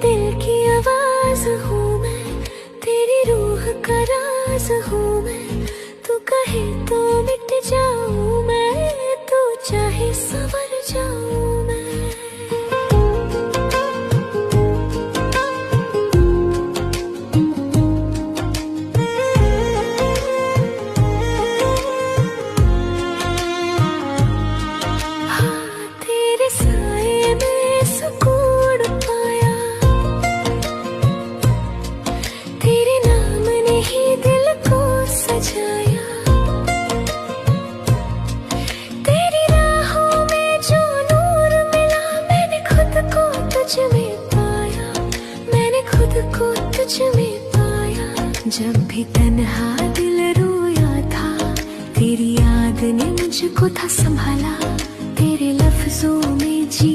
दिल की आवाज हूँ मैं, तेरी रूह का राज हूँ मैं। तू कहे तो मिट जाऊँ मैं, तू चाहे संवर जाऊँ मैं। हाँ, तेरे साए में सुकून पाया, तेरे नाम ने ही दिल को सजाया। तेरी राहों में जो नूर मिला, मैंने खुद को तुझ में पाया, मैंने खुद को तुझ में पाया। जब भी तन्हा दिल रोया था, तेरी याद ने मुझको था संभाला, तेरे लफ्जों में जी